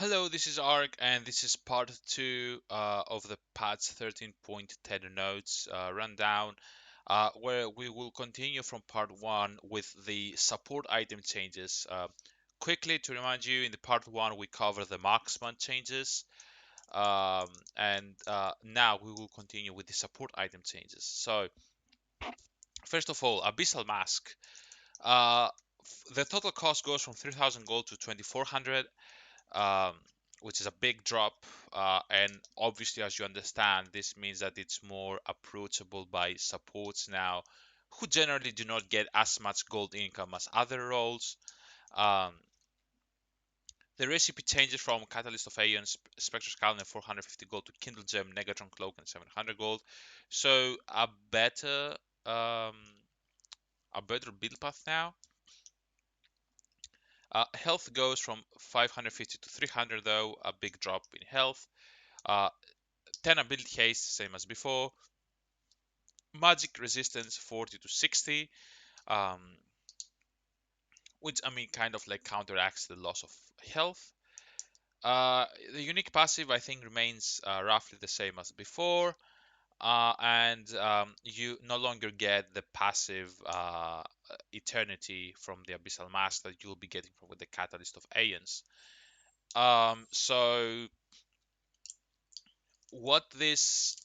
Hello, this is Ark, and this is part 2 of the patch 13.10 notes rundown, where we will continue from part 1 with the support item changes. Quickly to remind you, in the part 1 we cover the marksman changes, and now we will continue with the support item changes. So, first of all, Abyssal Mask. Uh, the total cost goes from 3,000 gold to 2,400. um, which is a big drop. And obviously, as you understand, this means that it's more approachable by supports now, who generally do not get as much gold income as other roles. Um, the recipe changes from Catalyst of Aeons, Spectral Scout, and 450 gold to Kindle Gem, Negatron Cloak, and 700 gold. So um, a better build path now. Health goes from 550 to 300, though a big drop in health. Uh, 10 ability haste, same as before. Magic resistance 40 to 60, um, which I mean kind of like counteracts the loss of health. The unique passive I think remains roughly the same as before, and you no longer get the passive eternity from the Abyssal Mask that you'll be getting from with the Catalyst of Aeons. So what this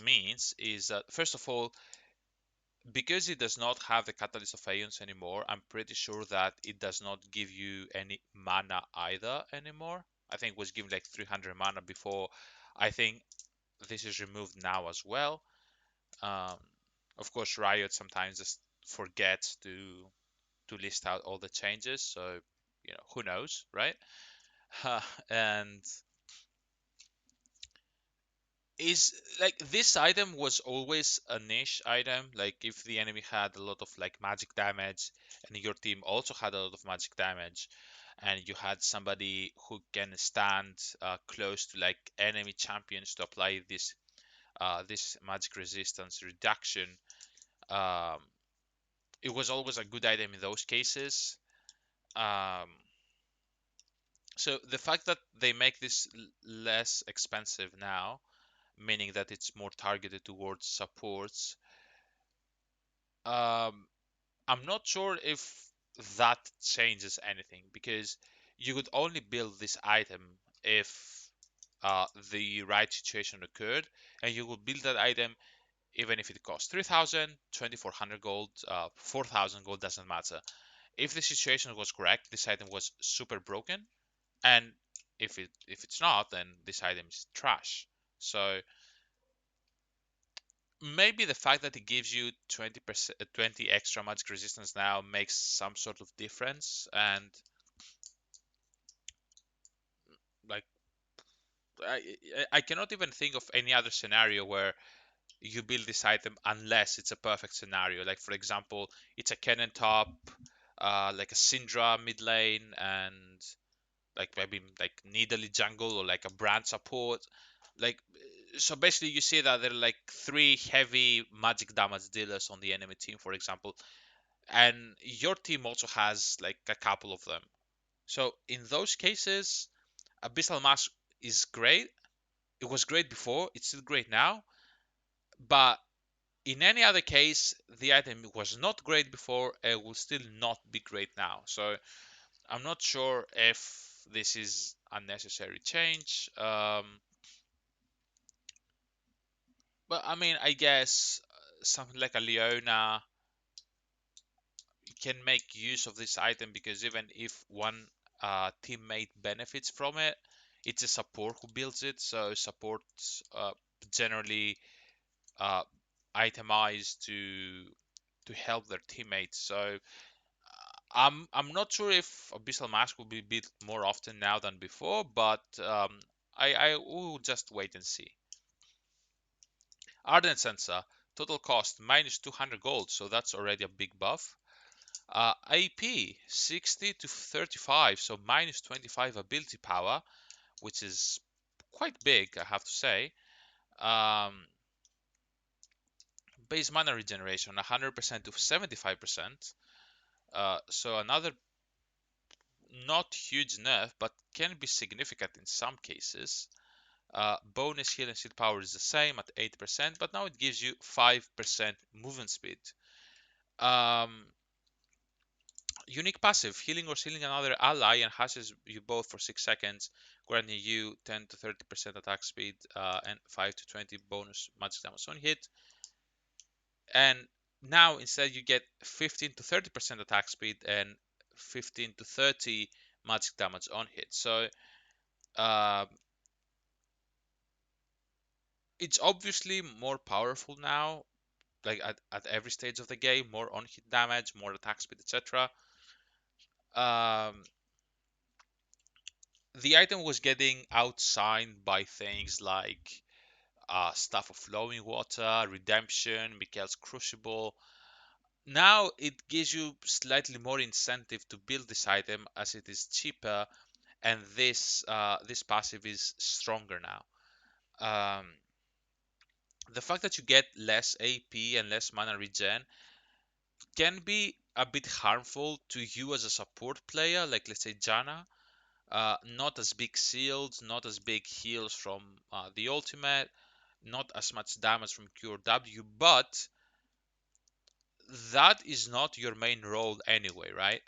means is that first of all, because it does not have the Catalyst of Aeons anymore, I'm pretty sure that it does not give you any mana either anymore. I think it was given like 300 mana before. I think this is removed now as well. Um, of course, Riot sometimes just forgets to list out all the changes, so who knows, right? And is like this item was always a niche item. Like if the enemy had a lot of like magic damage and your team also had a lot of magic damage, and you had somebody who can stand close to like enemy champions to apply this magic resistance reduction, um, it was always a good item in those cases. um, so the fact that they make this less expensive now, meaning that it's more targeted towards supports. Um, I'm not sure if that changes anything, because you could only build this item if the right situation occurred, and you would build that item even if it costs 3,000, 2,400 gold, 4,000 gold, doesn't matter. If the situation was correct, this item was super broken, and if it's not, then this item is trash. So maybe the fact that it gives you 20%, 20 extra magic resistance now makes some sort of difference. And like I cannot even think of any other scenario where you build this item unless it's a perfect scenario. Like for example, it's a cannon top, like a Syndra mid lane, and like maybe like Nidalee jungle, or like a brand support. Like so basically you see that there are like three heavy magic damage dealers on the enemy team, for example, and your team also has like a couple of them. So in those cases, Abyssal Mask is great. It was great before, it's still great now, but in any other case, the item was not great before, it will still not be great now. So I'm not sure if this is a necessary change. But I mean, I guess something like a Leona can make use of this item, because even if one teammate benefits from it, it's a support who builds it. So supports generally uh, itemize to help their teammates. So I'm not sure if Abyssal Mask will be built more often now than before, but I will just wait and see. Ardent Sensor, total cost minus 200 gold, so that's already a big buff. AP 60 to 35, so minus 25 ability power, which is quite big, I have to say. Um, Base mana regeneration 100% to 75%, so another not huge nerf, but can be significant in some cases. Bonus heal and shield power is the same at 8%, but now it gives you 5% movement speed. Um, Unique passive, healing or sealing another ally enhances you both for 6 seconds, granting you 10 to 30% attack speed and 5 to 20 bonus magic damage on hit. And now instead you get 15 to 30% attack speed and 15 to 30 magic damage on hit. So uh, it's obviously more powerful now, like at every stage of the game, more on hit damage, more attack speed, etc. Um, the item was getting outshined by things like Staff of Flowing Water, Redemption, Mikael's Crucible. Now it gives you slightly more incentive to build this item as it is cheaper, and this passive is stronger now. Um, the fact that you get less AP and less mana regen can be a bit harmful to you as a support player, like let's say Janna. Not as big shields, not as big heals from the ultimate, not as much damage from QRW, but that is not your main role anyway, right?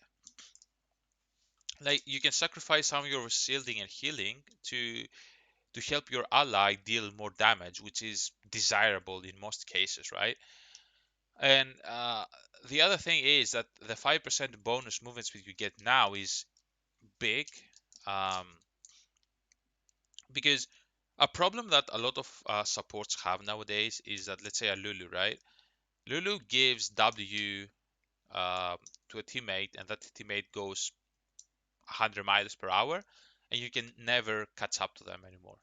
Like you can sacrifice some of your shielding and healing to help your ally deal more damage, which is desirable in most cases, right? And the other thing is that the 5% bonus movement speed you get now is big, um, because a problem that a lot of supports have nowadays is that, let's say a Lulu, right? Lulu gives W to a teammate, and that teammate goes 100 miles per hour, and you can never catch up to them anymore,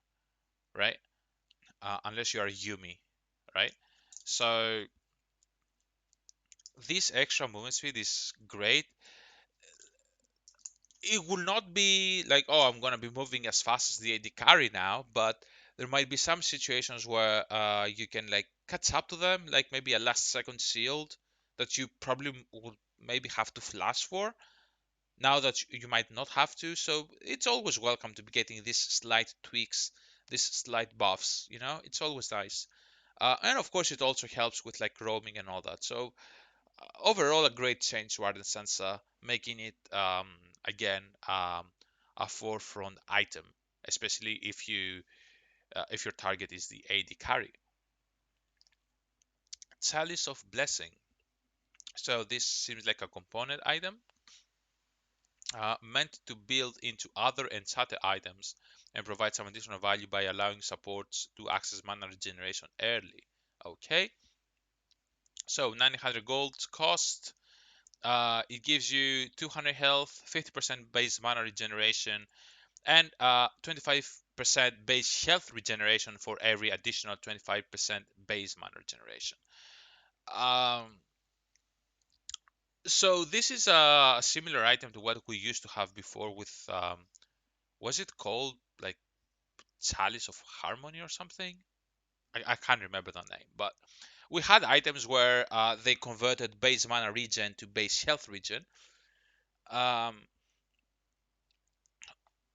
right? Unless you are Yumi, right? So this extra movement speed is great. It will not be like, oh, I'm gonna be moving as fast as the AD carry now, but there might be some situations where you can like catch up to them, like maybe a last second shield that you probably would maybe have to flash for. Now that you might not have to, so it's always welcome to be getting these slight tweaks, these slight buffs. It's always nice. And of course, it also helps with like roaming and all that. So overall, a great change to Ardent Sansa, making it again a forefront item, especially if your target is the AD carry. Chalice of Blessing. So this seems like a component item meant to build into other enchanted items and provide some additional value by allowing supports to access mana regeneration early. Okay, so 900 gold cost. It gives you 200 health, 50% base mana regeneration, and 25% base health regeneration for every additional 25% base mana regeneration. Um, so this is a similar item to what we used to have before with was it called like Chalice of Harmony or something? I can't remember the name, but we had items where they converted base mana regen to base health regen. Um,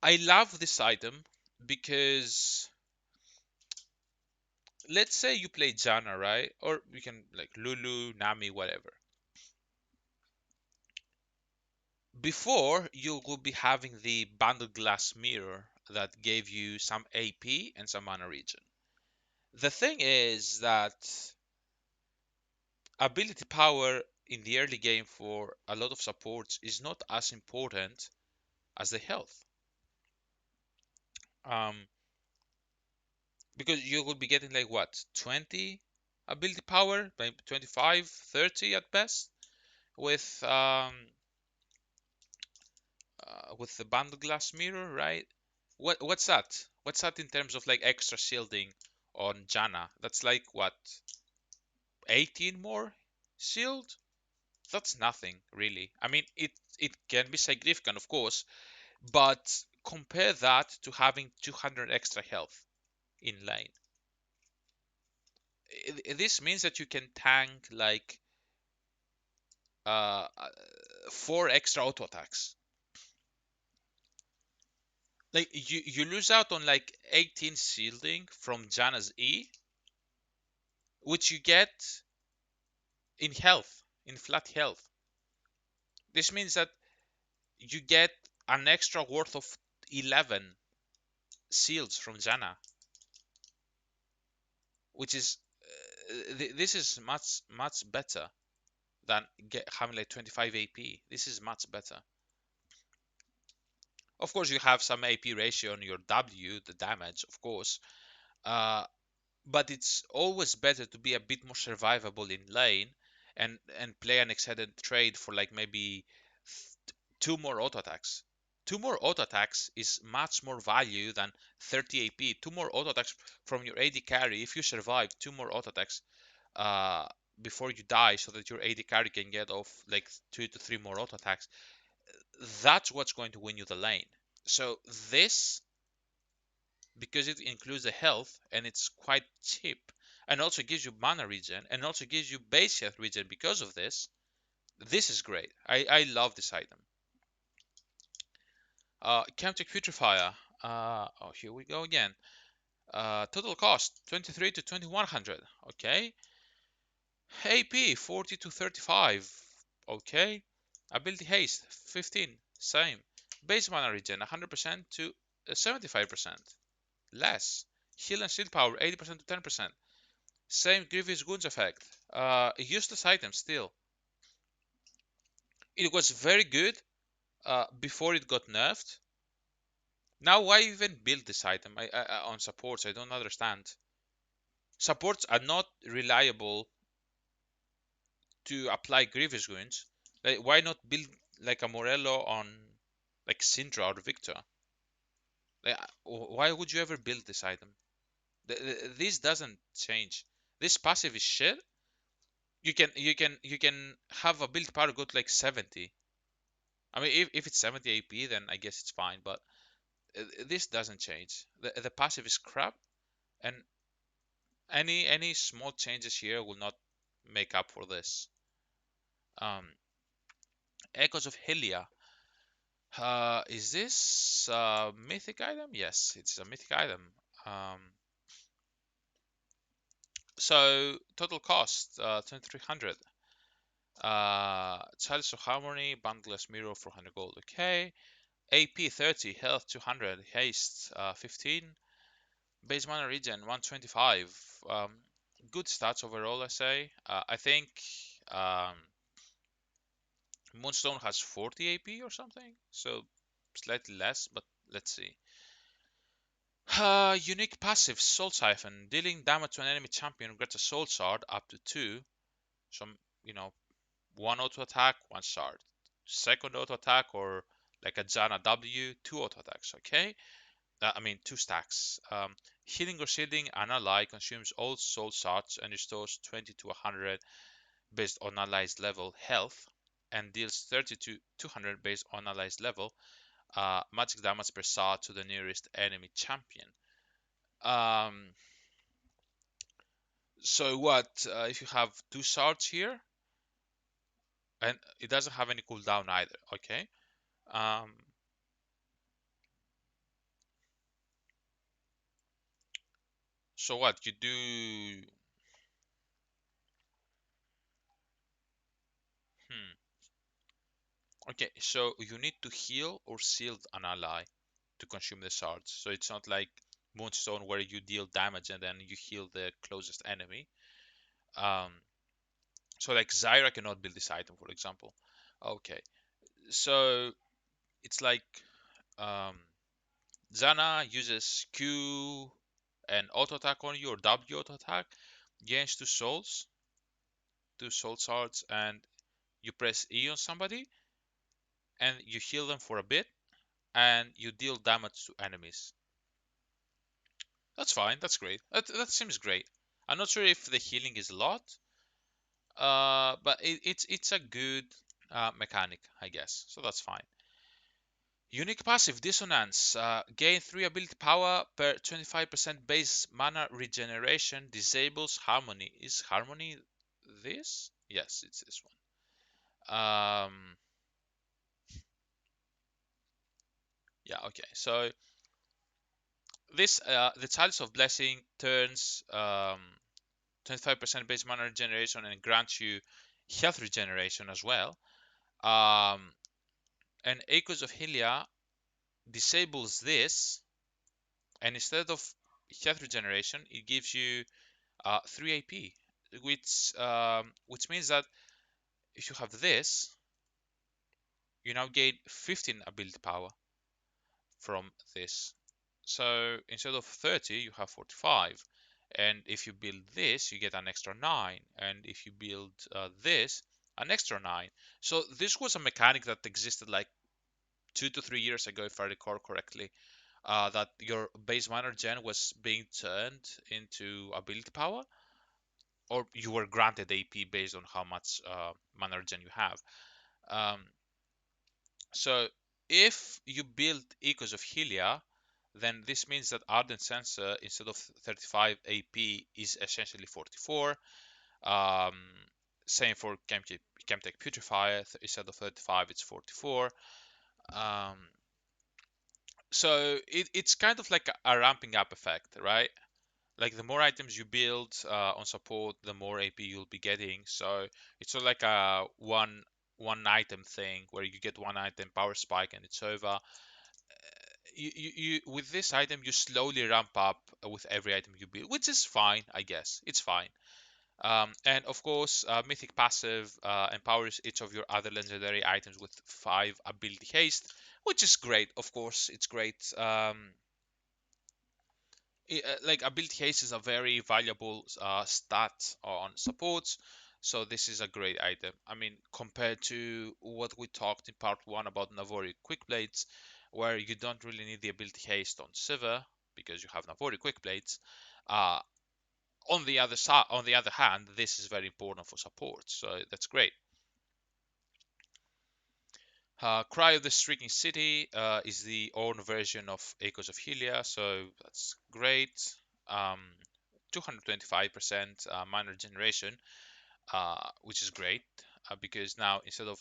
I love this item because let's say you play Janna, right? Or you can like Lulu, Nami, whatever. Before, you would be having the bundled glass mirror that gave you some AP and some mana regen. The thing is that ability power in the early game for a lot of supports is not as important as the health. Um, because you would be getting like what, 20 ability power, maybe 25, 30 at best with the bundle glass mirror, right? What's that? What's that in terms of like extra shielding on Janna? That's like what, 18 more shield? That's nothing really. I mean, it can be significant, of course, but compare that to having 200 extra health in lane. This means that you can tank like uh, 4 extra auto attacks. Like you lose out on like 18 shielding from Janna's E, which you get in health, in flat health. This means that you get an extra worth of 11 shields from Janna, which is this is much better than having like 25 AP. This is much better. Of course, you have some AP ratio on your W, the damage, of course, uh, but it's always better to be a bit more survivable in lane and play an extended trade for like maybe two more auto attacks. Two more auto attacks is much more value than 30 AP. Two more auto attacks from your AD carry. If you survive two more auto attacks uh, before you die, so that your AD carry can get off like 2 to 3 more auto attacks, that's what's going to win you the lane. So this, because it includes the health and it's quite cheap, and also gives you mana regen and also gives you base health regen because of this. This is great. I love this item. Chaotic Putrefier. Oh, here we go again. Total cost 23 to 2100. Okay. AP 40 to 35. Okay. Ability haste 15. Same. Base mana regen 100% to 75%. Less. Heal and shield power 80% to 10%. Same Grievous Wounds effect. Useless item still. It was very good before it got nerfed. Now why even build this item on supports? I don't understand. Supports are not reliable to apply Grievous Wounds. Like, why not build like a Morello on like Syndra or Victor? Like, why would you ever build this item? This doesn't change. This passive is shit. You can have a build power go to like 70. I mean, if it's 70 AP, then I guess it's fine. But this doesn't change. The passive is crap, and any small changes here will not make up for this. Um, Echoes of Helia. Is this a mythic item? Yes, it's a mythic item. Um, so total cost 2300. Chalice of Harmony, Boundless Mirror 400 gold. Okay. AP 30, health 200, haste 15, base mana regen 125. Um, Good stats overall, I say. I think um, Moonstone has 40 AP or something, so slightly less, but let's see. Unique passive, Soul Siphon. Dealing damage to an enemy champion gets a Soul Shard up to 2. Some, you know, one auto attack, one shard. Second auto attack, or like a Janna W, two auto attacks, okay? I mean, two stacks. Healing or shielding an ally consumes all soul shards and restores 20 to 100 based on ally's level health, and deals 30 to 200 based on ally's level magic damage per shard to the nearest enemy champion. Um, so what if you have two shards here, and it doesn't have any cooldown either? Okay. Um, so what you do? Hmm. Okay, so you need to heal or shield an ally to consume the shards. So it's not like Moonstone where you deal damage and then you heal the closest enemy. Um, so like Zyra cannot build this item, for example. Okay, so it's like um, Zana uses Q and auto attack on you, or W auto attack, gains two soul shards, and you press E on somebody and you heal them for a bit and you deal damage to enemies. That's fine. That's great. That seems great. I'm not sure if the healing is a lot, but it's a good mechanic, I guess. So that's fine. Unique passive Dissonance. Gain 3 ability power per 25% base mana regeneration. Disables Harmony. Is Harmony this? Yes, it's this one. Yeah, okay. So This the Chalice of Blessing turns 25% base mana regeneration and grants you health regeneration as well. Um, and Echoes of Hylia disables this, and instead of health regeneration, it gives you 3 AP, which means that if you have this, you now gain 15 ability power from this. So instead of 30, you have 45. And if you build this, you get an extra 9. And if you build this, an extra 9. So this was a mechanic that existed like 2 to 3 years ago, if I recall correctly, that your base mana gen was being turned into ability power, or you were granted AP based on how much mana gen you have. Um, so if you build Echoes of Hylia, then this means that Ardent Censer, instead of 35 AP, is essentially 44. Um, Same for Chemtech Purifier, instead of 35, it's 44. Um, so it's kind of like a ramping up effect, right? Like the more items you build on support, the more AP you'll be getting. So it's sort of like a one item thing where you get one item power spike and it's over. You with this item you slowly ramp up with every item you build, which is fine, I guess. It's fine. And of course, Mythic passive empowers each of your other legendary items with 5 ability haste, which is great. Of course, it's great. Like ability haste is a very valuable stat on supports, so this is a great item. I mean, compared to what we talked in part 1 about Navori Quick Blades, where you don't really need the ability haste on Sivir because you have Navori Quick Blades. Uh, on the other side, on the other hand, this is very important for support, so that's great. Cry of the Streaking City is the own version of Echoes of Hylia, so that's great. 225% mana regeneration, which is great because now instead of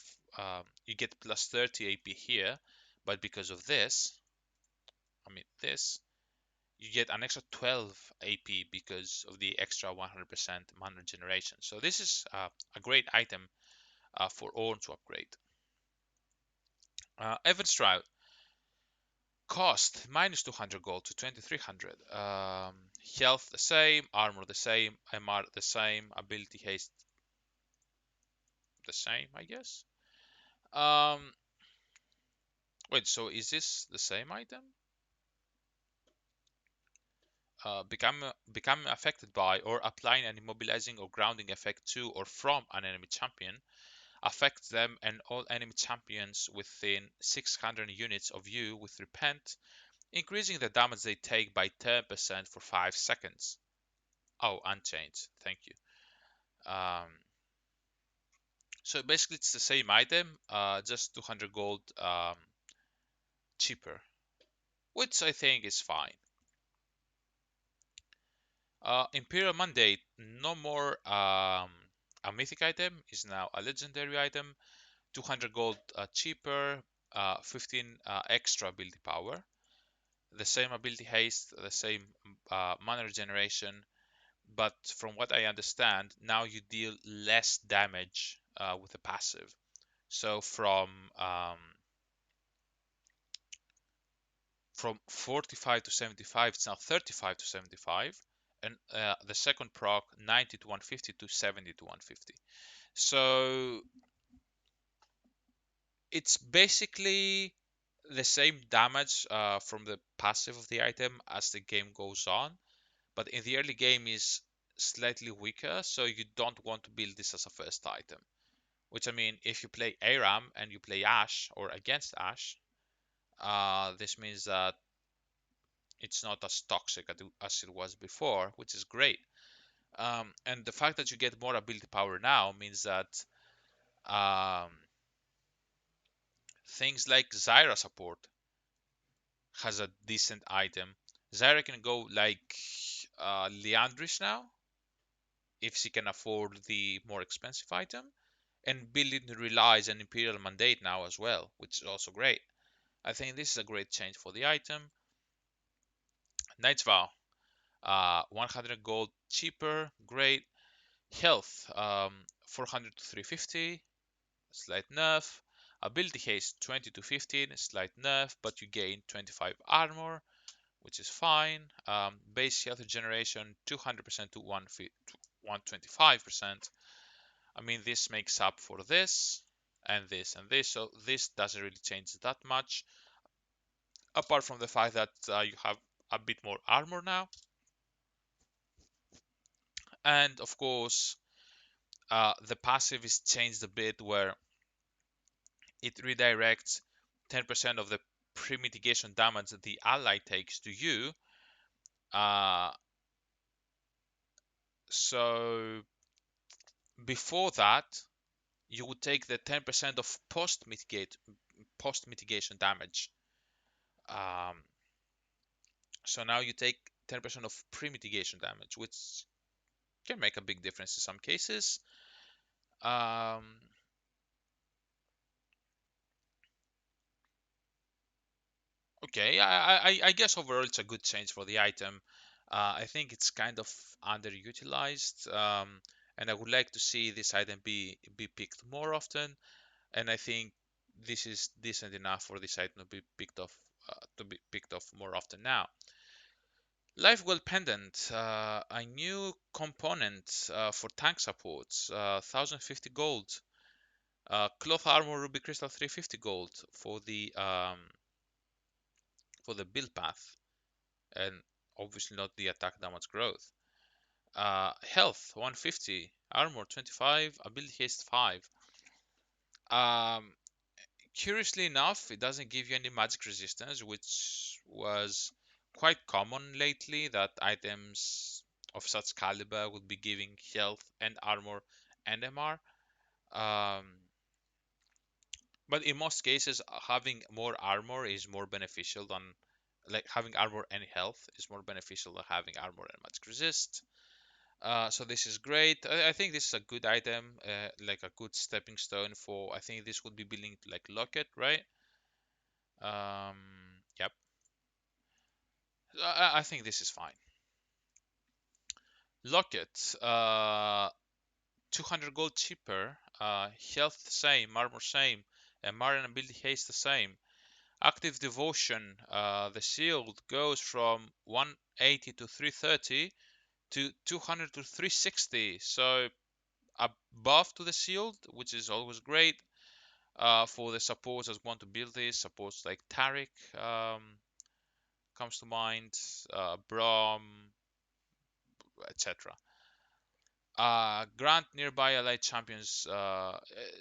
you get plus 30 AP here, but because of this, I mean this, you get an extra 12 AP because of the extra 100% mana regeneration. So this is a great item for Ornn to upgrade. Evan's Trial. Cost minus 200 gold to 2300. Health the same, armor the same, MR the same, ability haste the same, I guess. Um, Wait, so is this the same item? Become affected by or applying an immobilizing or grounding effect to or from an enemy champion. Affect them and all enemy champions within 600 units of you with Repent, increasing the damage they take by 10% for 5 seconds. Oh, unchanged. Thank you. Um, so basically, it's the same item, just 200 gold cheaper, which I think is fine. Imperial Mandate, no more a mythic item, is now a legendary item. 200 gold cheaper, 15 extra ability power. The same ability haste, the same mana regeneration, but from what I understand, now you deal less damage with the passive. So from 45 to 75, it's now 35 to 75, and the second proc 90 to 150 to 70 to 150. So it's basically the same damage from the passive of the item as the game goes on, but in the early game is slightly weaker, so you don't want to build this as a first item. Which I mean, if you play Aram and you play Ashe or against Ashe, this means that it's not as toxic as it was before, which is great. And the fact that you get more ability power now means that um, things like Zyra support has a decent item. Zyra can go like Liandry's now, if she can afford the more expensive item. And building relies on Imperial Mandate now as well, which is also great. I think this is a great change for the item. Knight's Vow, 100 gold cheaper, great. Health, 400 to 350, slight nerf. Ability haste 20 to 15, slight nerf, but you gain 25 armor, which is fine. Base health regeneration 200% to 125%. I mean, this makes up for this and this and this, so this doesn't really change that much, apart from the fact that you have a bit more armor now. And of course, the passive is changed a bit where it redirects 10% of the pre-mitigation damage that the ally takes to you. Uh, so before that, you would take the 10% of post mitigation damage. Um, so now you take 10% of pre-mitigation damage, which can make a big difference in some cases. Um, okay, I guess overall it's a good change for the item. I think it's kind of underutilized, and I would like to see this item be picked more often. And I think this is decent enough for this item to be picked off more often now. Life Well Pendant, a new component for tank supports, 1050 gold. Cloth Armor Ruby Crystal 350 gold for the build path, and obviously not the attack damage growth. Health 150, Armor 25, Ability Haste 5. Um, Curiously enough, it doesn't give you any magic resistance, which was quite common lately, that items of such caliber would be giving health and armor and MR. Um, but in most cases, having more armor is more beneficial than, like, having armor and health is more beneficial than having armor and magic resist. So this is great. I think this is a good item, like a good stepping stone for. I think this would be building like Locket, right? Yep. I think this is fine. Locket, 200 gold cheaper, health the same, armor same, and Marian ability haste the same. Active devotion, the shield goes from 180 to 330 to 200 to 360, so a buff to the shield, which is always great. For the supports that want to build this, supports like Taric comes to mind, Braum, etc. Grant nearby allied champions.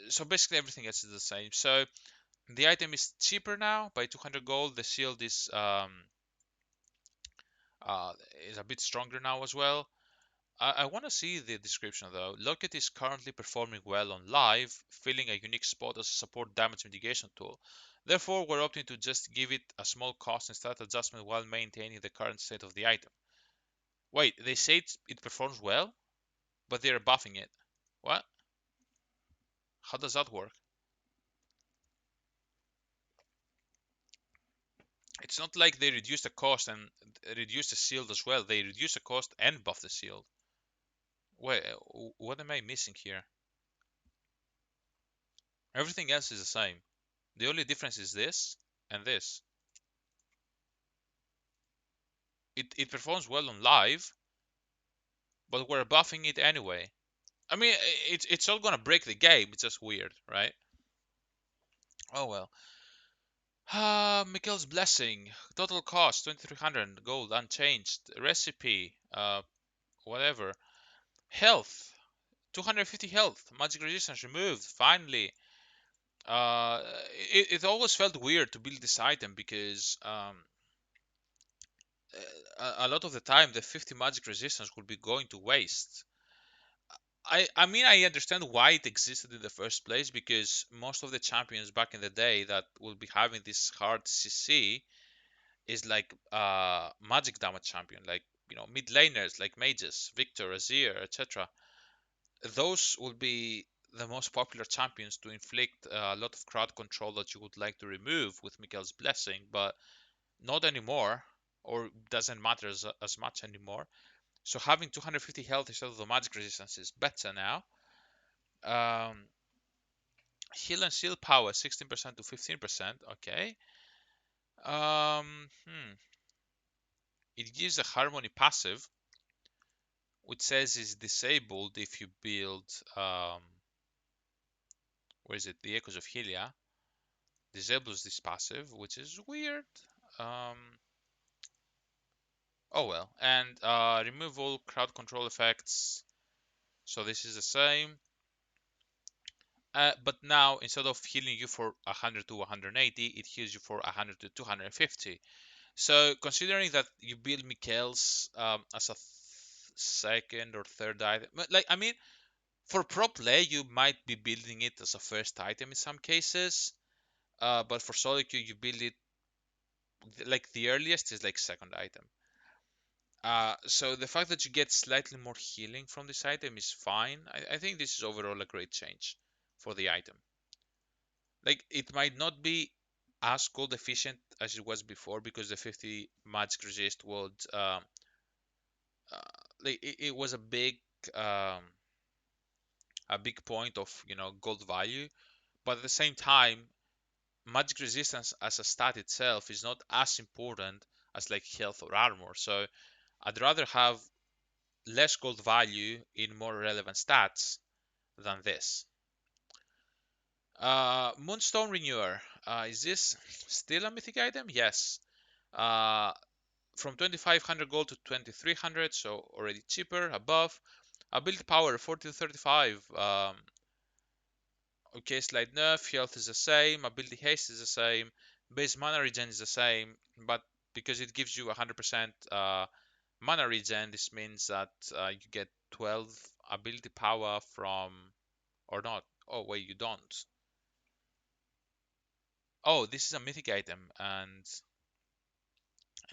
So basically everything else is the same. So the item is cheaper now by 200 gold. The shield uh, is a bit stronger now as well. I want to see the description though. Locket is currently performing well on live, filling a unique spot as a support damage mitigation tool. Therefore, we're opting to just give it a small cost and stat adjustment while maintaining the current state of the item. Wait, they say it performs well, but they're buffing it. What? How does that work? It's not like they reduce the cost and reduce the shield as well. They reduce the cost and buff the shield. Wait, what am I missing here? Everything else is the same. The only difference is this and this. It performs well on live, but we're buffing it anyway. I mean, it's not gonna break the game. It's just weird, right? Oh well. Mikhail's Blessing. Total cost 2300 gold unchanged. Recipe. Whatever. Health 250 health. Magic resistance removed. Finally. Uh, it always felt weird to build this item because a lot of the time the 50 magic resistance would be going to waste. I mean, I understand why it existed in the first place, because most of the champions back in the day that will be having this hard CC is like magic damage champion, like, mid laners like mages, Victor, Azir, etc. Those will be the most popular champions to inflict a lot of crowd control that you would like to remove with Mikhail's Blessing, but not anymore. or doesn't matter as much anymore. So having 250 health instead of the magic resistance is better now. Um, Heal and shield power 16% to 15%. Okay. It gives a harmony passive, which says is disabled if you build where is it? The Echoes of Helia disables this passive, which is weird. Um, oh well. And remove all crowd control effects. So this is the same. But now instead of healing you for 100 to 180, it heals you for 100 to 250. So considering that you build Mikhail's as a second or third item, like I mean, for pro play you might be building it as a first item in some cases, but for solo queue you build it like the earliest is like second item. So the fact that you get slightly more healing from this item is fine. I think this is overall a great change for the item. Like it might not be as gold efficient as it was before because the 50 magic resist would uh, like it was um, a big point of gold value, but at the same time magic resistance as a stat itself is not as important as like health or armor. So I'd rather have less gold value in more relevant stats than this. Moonstone Renewer. Is this still a mythic item? Yes. Uh, from 2500 gold to 2300, so already cheaper, above. Ability power 40 to 35. Okay, slight nerf. Health is the same. Ability haste is the same. Base mana regen is the same, but because it gives you 100% mana regen, this means that you get 12 ability power from, or not. Oh wait, you don't. Oh, this is a mythic item, and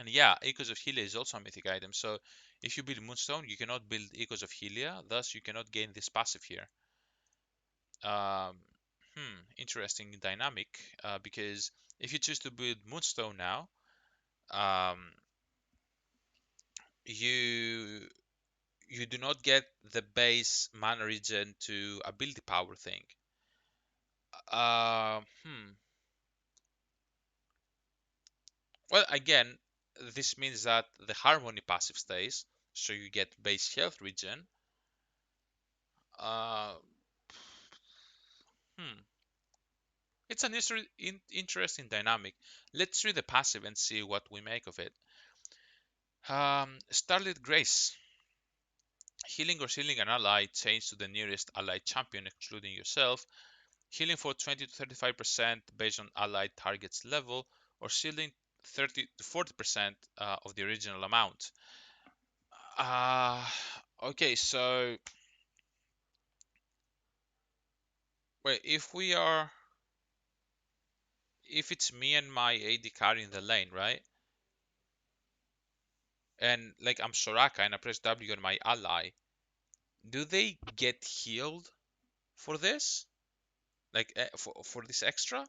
yeah, Echoes of Helia is also a mythic item. So if you build Moonstone, you cannot build Echoes of Helia, thus you cannot gain this passive here. Um, Interesting dynamic, because if you choose to build Moonstone now, um, you you do not get the base mana regen to ability power thing. Uh, hmm. Well, again, this means that the Harmony passive stays, so you get base health regen. Uh, hmm. It's an interesting dynamic. Let's read the passive and see what we make of it. Starlit Grace. Healing or sealing an ally, change to the nearest allied champion, excluding yourself. Healing for 20 to 35% based on allied target's level, or sealing 30 to 40% of the original amount. Uh, okay, so wait, if it's me and my AD carry in the lane, right? And like I'm Soraka and I press W on my ally, do they get healed for this? Like for this extra?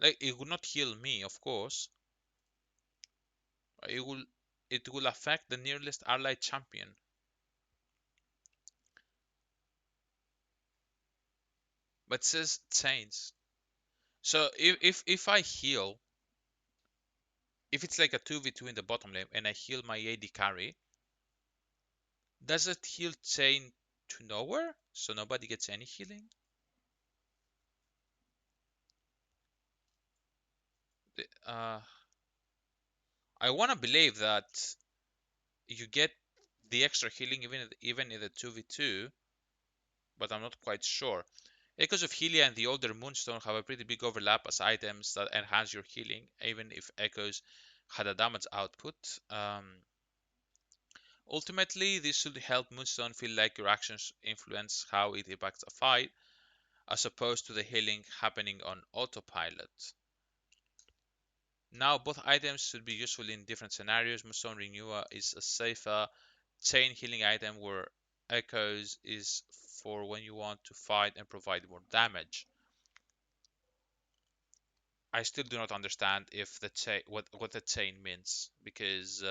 Like it will not heal me, of course. It will affect the nearest allied champion. But it says change. So if I heal, if it's like a 2v2 in the bottom lane and I heal my AD carry, does it heal chain to nowhere? So nobody gets any healing? Uh, I want to believe that you get the extra healing even in the 2v2, but I'm not quite sure. Echoes of Helia and the older Moonstone have a pretty big overlap as items that enhance your healing, even if Echoes had a damage output. Ultimately, this should help Moonstone feel like your actions influence how it impacts a fight, as opposed to the healing happening on autopilot. Now, both items should be useful in different scenarios. Moonstone Renewer is a safer chain healing item, where Echoes is for when you want to fight and provide more damage. I still do not understand if the chain what the chain means, because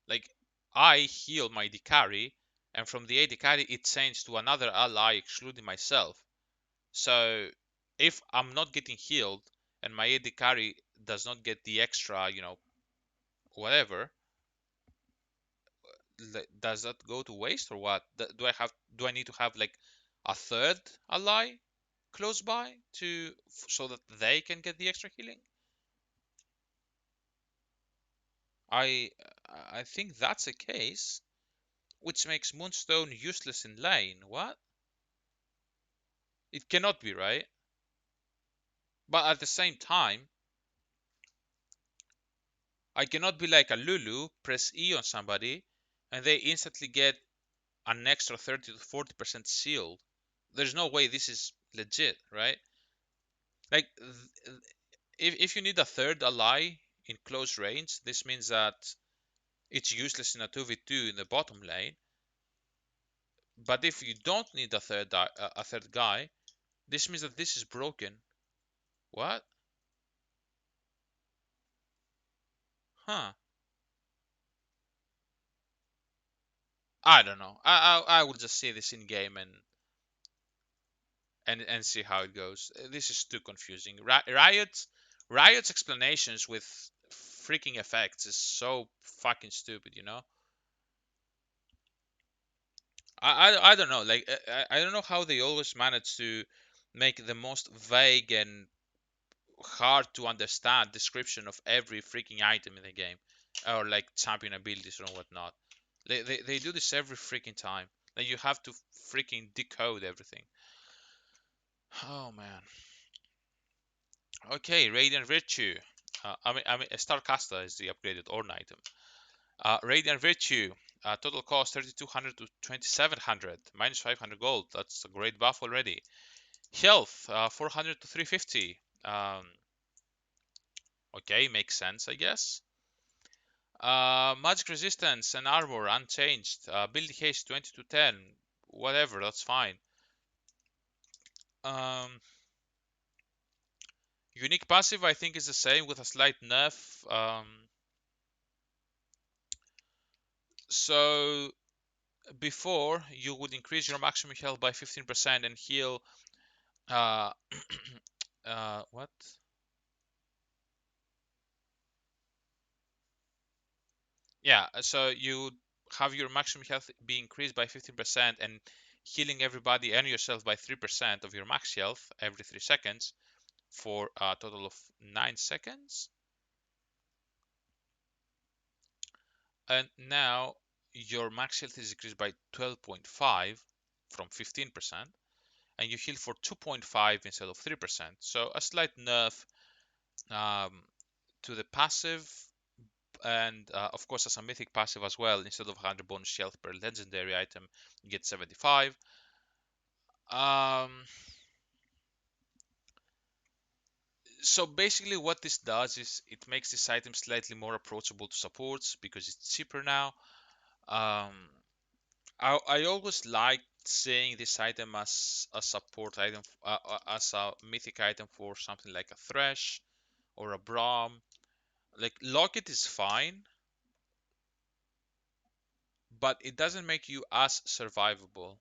like I heal my Dikari, and from the Dikari it changed to another ally excluding myself. So if I'm not getting healed and my Dikari does not get the extra, whatever, does that go to waste or what? Do I need to have like a third ally close by so that they can get the extra healing? I I think that's a case, which makes Moonstone useless in lane. What? It cannot be, right? But at the same time, I cannot be like a Lulu, press E on somebody, and they instantly get an extra 30 to 40% shield. There's no way this is legit, right? Like, if you need a third ally in close range, this means that it's useless in a 2v2 in the bottom lane. But if you don't need a third guy, this means that this is broken. What? Huh? I don't know. I will just see this in game and see how it goes. This is too confusing. Riot's explanations with freaking effects is so fucking stupid. I don't know. Like I don't know how they always manage to make the most vague and hard to understand description of every freaking item in the game, or like champion abilities or whatnot. They do this every freaking time. Like you have to freaking decode everything. Oh man. Okay, Radiant Virtue. I mean, Starcaster is the upgraded Ornn item. Radiant Virtue. Total cost 3200 to 2700, minus 500 gold. That's a great buff already. Health 400 to 350. Okay, makes sense, I guess. Magic resistance and armor unchanged. Ability haste 20 to 10. Whatever, that's fine. Um, Unique passive, I think, is the same with a slight nerf. So before you would increase your maximum health by 15% and heal. Uh, what? Yeah, so you have your maximum health be increased by 15% and healing everybody and yourself by 3% of your max health every 3 seconds for a total of 9 seconds. And now your max health is increased by 12.5 from 15%, and you heal for 2.5 instead of 3%. So a slight nerf um, to the passive, and of course as a mythic passive as well. Instead of 100 bonus health per legendary item, you get 75. So basically what this does is it makes this item slightly more approachable to supports because it's cheaper now. um, I always liked seeing this item as a support item, as a mythic item for something like a Thresh or a Braum. Like Locket is fine, but it doesn't make you as survivable.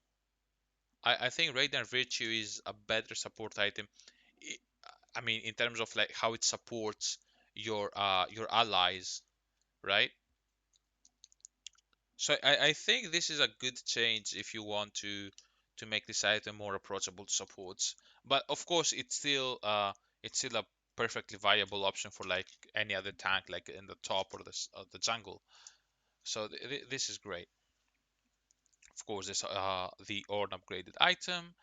I think Radiant Virtue is a better support item. I mean, in terms of like how it supports your allies, right? So I think this is a good change if you want to make this item more approachable to supports. But of course, it's still a perfectly viable option for like any other tank, like in the top or the jungle. So this is great. Of course, this the Ornn upgraded item.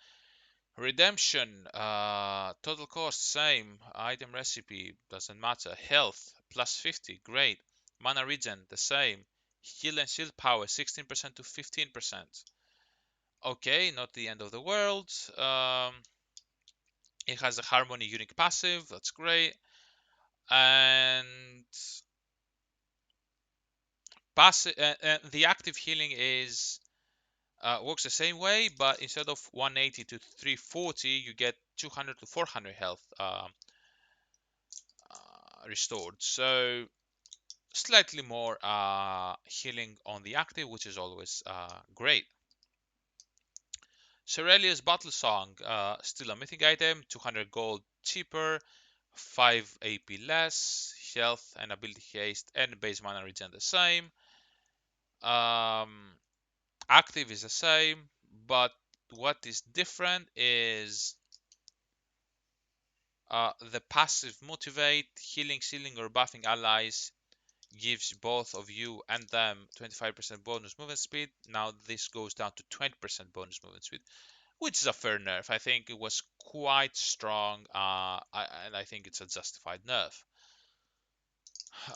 Redemption, total cost same, item recipe doesn't matter. Health plus 50, great. Mana regen the same. Heal and shield power 16% to 15%. Okay, not the end of the world. It has a Harmony unique passive, that's great. And passive, the active healing is Works the same way, but instead of 180 to 340, you get 200 to 400 health restored. So slightly more healing on the active, which is always great. Cerelia's Battle Song, still a mythic item, 200 gold cheaper, 5 AP less, health and ability haste and base mana regen the same. Active is the same, but what is different is the passive motivate, healing, sealing, or buffing allies gives both of you and them 25% bonus movement speed. Now this goes down to 20% bonus movement speed, which is a fair nerf. I think it was quite strong, and I think it's a justified nerf.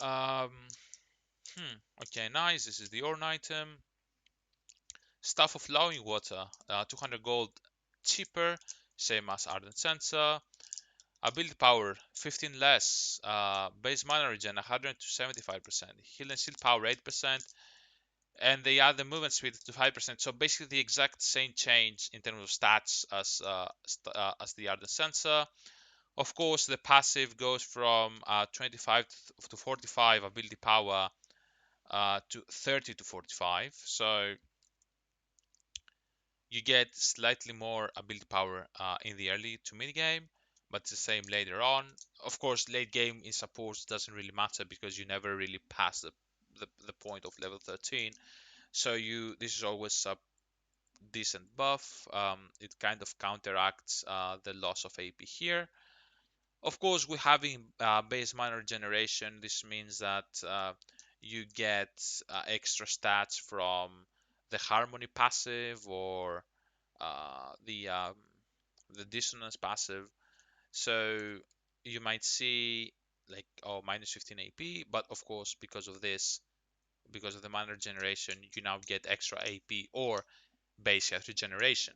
Um, okay, nice. This is the Orn item. Staff of Flowing Water, 200 gold cheaper, same as Ardent Censer. Ability power 15 less, base mana regen 100 to 75%, heal and seal power 8%, and they add the movement speed to 5%. So basically the exact same change in terms of stats as the Ardent Censer. Of course, the passive goes from 25 to 45 ability power to 30 to 45. So you get slightly more ability power in the early to mid game, but it's the same later on. Of course, late game in supports doesn't really matter because you never really pass the point of level 13. So this is always a decent buff. It kind of counteracts the loss of AP here. Of course, with having base mana generation, this means that you get extra stats from the Harmony passive or the Dissonance passive. So you might see like minus 15 AP, but of course because of this, because of the mana generation, you now get extra AP or base health regeneration.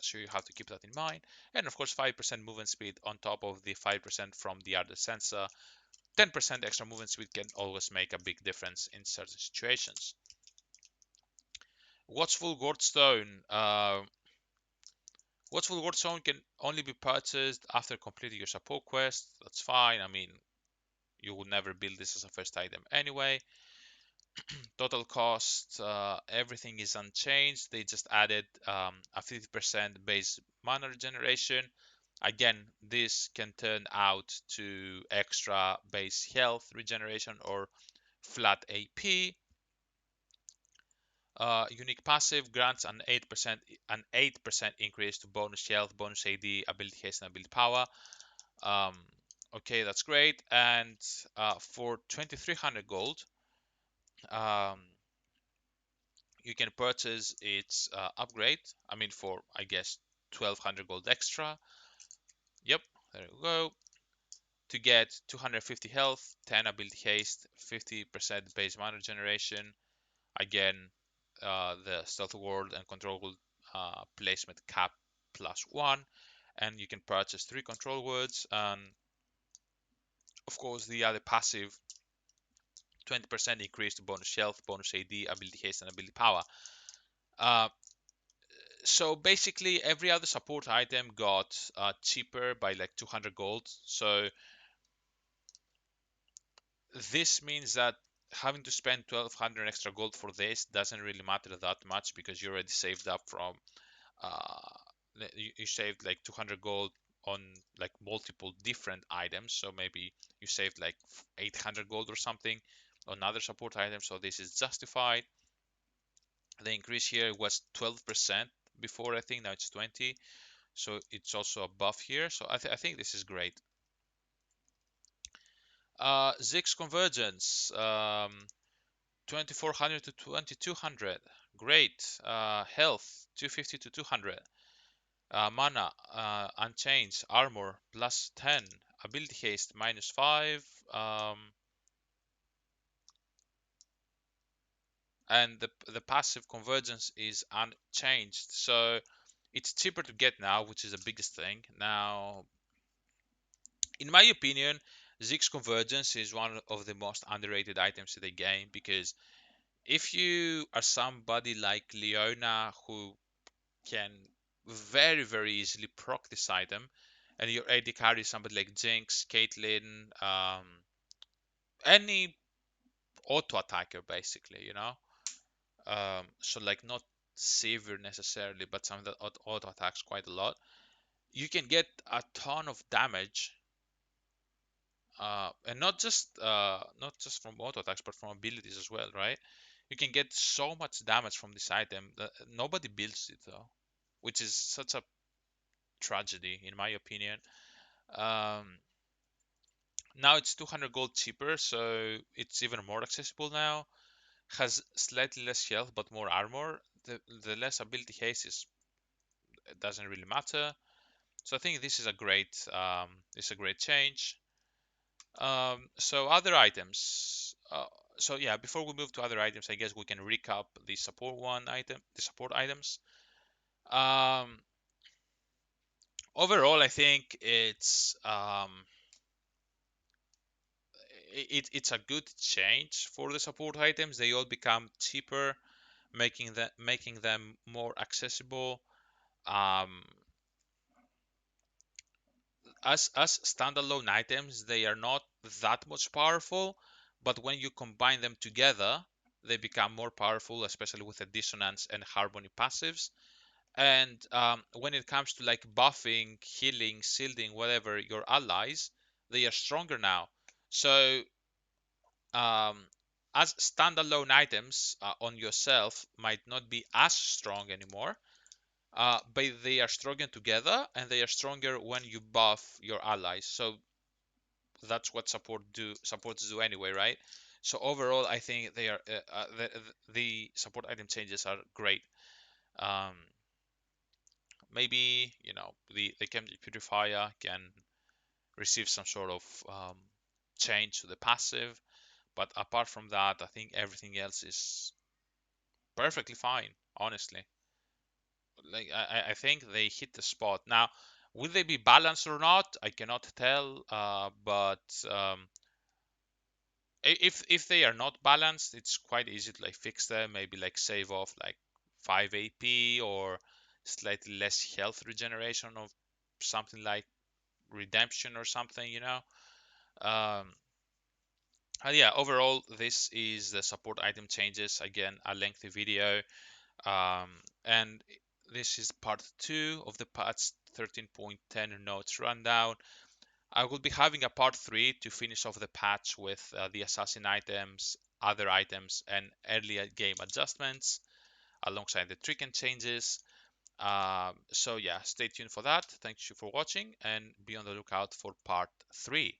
So you have to keep that in mind. And of course 5% movement speed on top of the 5% from the other sensor. 10% extra movement speed can always make a big difference in certain situations. Watchful Gourdstone. Watchful Gourdstone can only be purchased after completing your support quest. That's fine. I mean, you would never build this as a first item anyway. Total cost, everything is unchanged. They just added a 50% base mana regeneration. Again, this can turn out to extra base health regeneration or flat AP. Unique passive grants an 8% increase to bonus health, bonus AD, ability haste, and ability power. Um, okay, that's great. And for 2300 gold, um, you can purchase its upgrade. I mean, for I guess 1200 gold extra. Yep, there you go. To get 250 health, 10 ability haste, 50% base mana generation. Again, the stealth ward and control ward placement cap +1, and you can purchase 3 control words. And of course, the other passive 20% increase to bonus health, bonus AD, ability haste, and ability power. Uh, so basically every other support item got cheaper by like 200 gold. So this means that having to spend 1200 extra gold for this doesn't really matter that much because you already saved up from you saved like 200 gold on like multiple different items. So maybe you saved like 800 gold or something on other support items, so this is justified. The increase here was 12% before, I think now it's 20, so it's also a buff here. So I think this is great. Ziggs Convergence, 2400 to 2200, great. Health 250 to 200, mana unchanged, armor +10, ability haste -5, and the passive convergence is unchanged. So it's cheaper to get now, which is the biggest thing. Now, in my opinion, Ziggs Convergence is one of the most underrated items in the game because If you are somebody like Leona who can very, very easily proc this item, and your AD carry is somebody like Jinx, Caitlyn, any auto attacker basically, so like not Sivir necessarily, but something that auto attacks quite a lot. You can get a ton of damage, and not just from auto attacks, but from abilities as well, right? You can get so much damage from this item that nobody builds it though, which is such a tragedy in my opinion. Um, Now it's 200 gold cheaper, so it's even more accessible now. Has slightly less health but more armor. The less ability haste it doesn't really matter. So I think this is a great change. So other items. So yeah, before we move to other items, I guess we can recap the support items. Um, Overall, I think it's a good change for the support items. They all become cheaper, making them more accessible. Um, as standalone items, they are not that much powerful, but when you combine them together, they become more powerful, especially with the dissonance and harmony passives. And when it comes to like buffing, healing, shielding, whatever your allies, they are stronger now. So um, as standalone items on yourself might not be as strong anymore, but they are stronger together, and they are stronger when you buff your allies. So that's what supports do anyway, right? So overall, I think they are the support item changes are great. Um, Maybe the Chemistry Purifier can receive some sort of change to the passive, but apart from that, I think everything else is perfectly fine, honestly. Like I think they hit the spot. Now, will they be balanced or not? I cannot tell. But if they are not balanced, it's quite easy to like fix them. Maybe like save off like 5 AP or slightly less health regeneration of something like redemption or something. Um, and yeah, overall, this is the support item changes. Again, a lengthy video. And this is part 2 of the patch 13.10 notes rundown. I will be having a part 3 to finish off the patch with the assassin items, other items, and early game adjustments alongside the trick and changes. So yeah, stay tuned for that. Thank you for watching, and be on the lookout for part 3.